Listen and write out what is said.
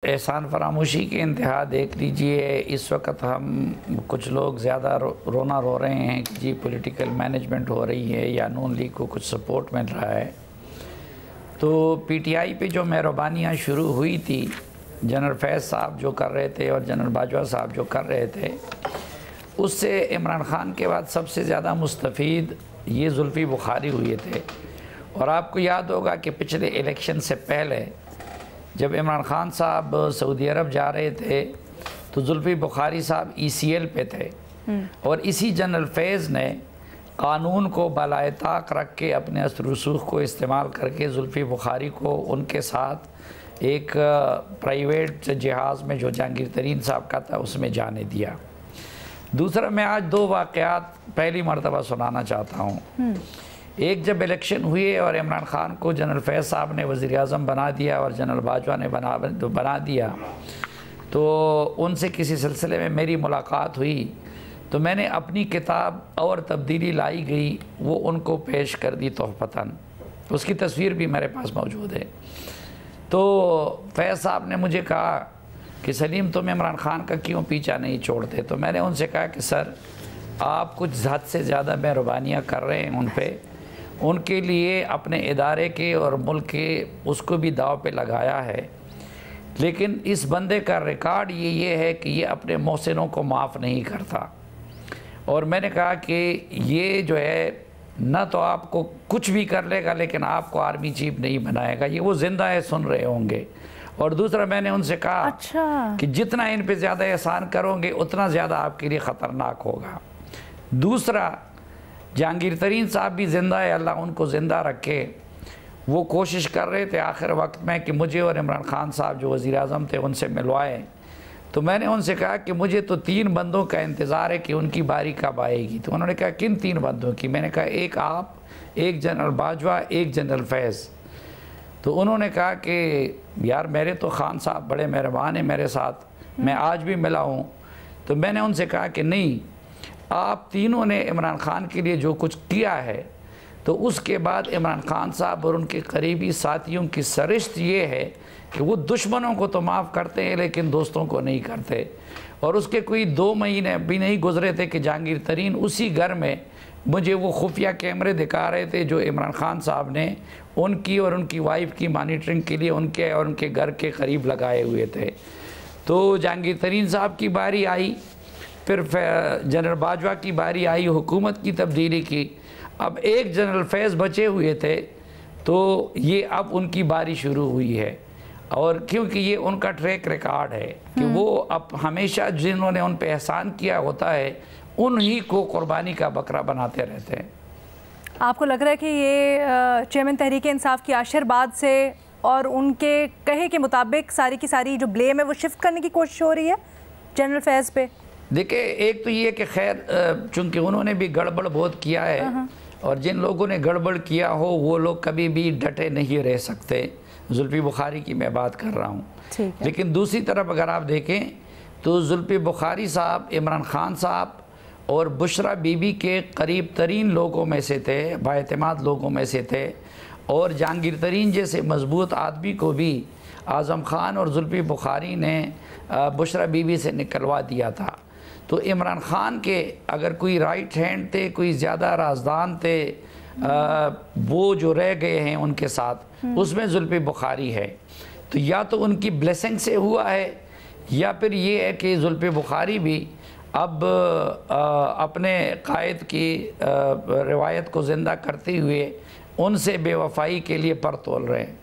احسان فراموشی کی انتہا دیکھ لیجئے. اس وقت ہم کچھ لوگ زیادہ رونا رو رہے ہیں کہ جی پولیٹیکل مینجمنٹ ہو رہی ہے یا نون لیگ کو کچھ سپورٹ مل رہا ہے. تو پی ٹی آئی پہ جو مہربانیاں شروع ہوئی تھی، جنرل فیض صاحب جو کر رہے تھے اور جنرل باجوہ صاحب جو کر رہے تھے، اس سے عمران خان کے بعد سب سے زیادہ مستفید یہ زلفی بخاری ہوئے تھے. اور آپ کو یاد ہوگا کہ پچھلے الیکشن سے پہلے جب عمران خان صاحب سعودی عرب جا رہے تھے تو زلفی بخاری صاحب ای سی ایل پہ تھے، اور اسی جنرل فیض نے قانون کو بالائے طاق رکھ کے اپنے اثر رسوخ کو استعمال کر کے زلفی بخاری کو ان کے ساتھ ایک پرائیویٹ جہاز میں جو جہانگیر ترین صاحب کا تھا اس میں جانے دیا. دوسرا، میں آج دو واقعات پہلی مرتبہ سنانا چاہتا ہوں. ایک، جب الیکشن ہوئے اور عمران خان کو جنرل فیض صاحب نے وزیر اعظم بنا دیا اور جنرل باجوہ نے بنا دیا، تو ان سے کسی سلسلے میں میری ملاقات ہوئی تو میں نے اپنی کتاب اور تبدیلی لائی گئی وہ ان کو پیش کر دی تحفتاً. اس کی تصویر بھی میرے پاس موجود ہے. تو فیض صاحب نے مجھے کہا کہ سلیم تم عمران خان کا کیوں پیچھا نہیں چھوڑتے؟ تو میں نے ان سے کہا کہ سر، آپ کچھ حد سے زیادہ مہربانیاں کر رہے ہیں ان پہ. ان کے لیے اپنے ادارے کے اور ملک کے اس کو بھی داؤ پہ لگایا ہے، لیکن اس بندے کا ریکارڈ یہ ہے کہ یہ اپنے محسنوں کو معاف نہیں کرتا. اور میں نے کہا کہ یہ جو ہے نہ تو آپ کو کچھ بھی کر لے گا لیکن آپ کو آرمی چیف نہیں بنائے گا. یہ وہ زندہ ہے، سن رہے ہوں گے. اور دوسرا، میں نے ان سے کہا کہ جتنا ان پہ زیادہ احسان کرو گے اتنا زیادہ آپ کے لیے خطرناک ہوگا. دوسرا، جہانگیر ترین صاحب بھی زندہ ہے، اللہ ان کو زندہ رکھے. وہ کوشش کر رہے تھے آخر وقت میں کہ مجھے اور عمران خان صاحب جو وزیر اعظم تھے ان سے ملوائے. تو میں نے ان سے کہا کہ مجھے تو 3 بندوں کا انتظار ہے کہ ان کی باری کب آئے گی. تو انہوں نے کہا کن 3 بندوں کی؟ میں نے کہا ایک آپ، ایک جنرل باجوہ، ایک جنرل فیض. تو انہوں نے کہا کہ یار میرے تو خان صاحب بڑے مہربان ہیں میرے ساتھ، میں آج بھی ملا ہوں. تو میں نے ان سے کہا کہ نہیں، آپ تینوں نے عمران خان کے لیے جو کچھ کیا ہے تو اس کے بعد عمران خان صاحب اور ان کے قریبی ساتھیوں کی سرشت یہ ہے کہ وہ دشمنوں کو تو معاف کرتے ہیں لیکن دوستوں کو نہیں کرتے. اور اس کے کوئی 2 مہینے بھی نہیں گزرے تھے کہ جہانگیر ترین اسی گھر میں مجھے وہ خفیہ کیمرے دکھا رہے تھے جو عمران خان صاحب نے ان کی اور ان کی وائف کی مانیٹرنگ کے لیے ان کے اور ان کے گھر کے قریب لگائے ہوئے تھے. تو جہانگیر ترین صاحب کی باری آئی، پھر جنرل باجوہ کی باری آئی حکومت کی تبدیلی کی. اب ایک جنرل فیض بچے ہوئے تھے تو یہ اب ان کی باری شروع ہوئی ہے. اور کیونکہ یہ ان کا ٹریک ریکارڈ ہے کہ وہ اب ہمیشہ جنہوں نے ان پہ احسان کیا ہوتا ہے انہی کو قربانی کا بکرا بناتے رہتے ہیں. آپ کو لگ رہا ہے کہ یہ چیئرمین تحریک انصاف کی عاشر بعد سے اور ان کے کہے کے مطابق ساری کی ساری جو بلیم ہے وہ شفٹ کرنے کی کوشش ہو رہی ہے جنرل فیض پہ؟ دیکھیں، ایک تو یہ کہ خیر چونکہ انہوں نے بھی گڑبڑ بہت کیا ہے اور جن لوگوں نے گڑبڑ کیا ہو وہ لوگ کبھی بھی ڈٹے نہیں رہ سکتے. زلفی بخاری کی میں بات کر رہا ہوں. لیکن دوسری طرف اگر آپ دیکھیں تو زلفی بخاری صاحب عمران خان صاحب اور بشرا بی بی کے قریب ترین لوگوں میں سے تھے، بااعتماد لوگوں میں سے تھے. اور جہانگیر ترین جیسے مضبوط آدمی کو بھی اعظم خان اور زلفی بخاری نے بشرا بی بی سے نکلوا دیا تھا. تو عمران خان کے اگر کوئی رائٹ ہینڈ تھے، کوئی زیادہ رازدان تھے، وہ جو رہ گئے ہیں ان کے ساتھ، اس میں زلفی بخاری ہے. تو یا تو ان کی بلیسنگ سے ہوا ہے یا پھر یہ ہے کہ زلفی بخاری بھی اب اپنے قائد کی روایت کو زندہ کرتے ہوئے ان سے بے وفائی کے لیے پر تول رہے ہیں.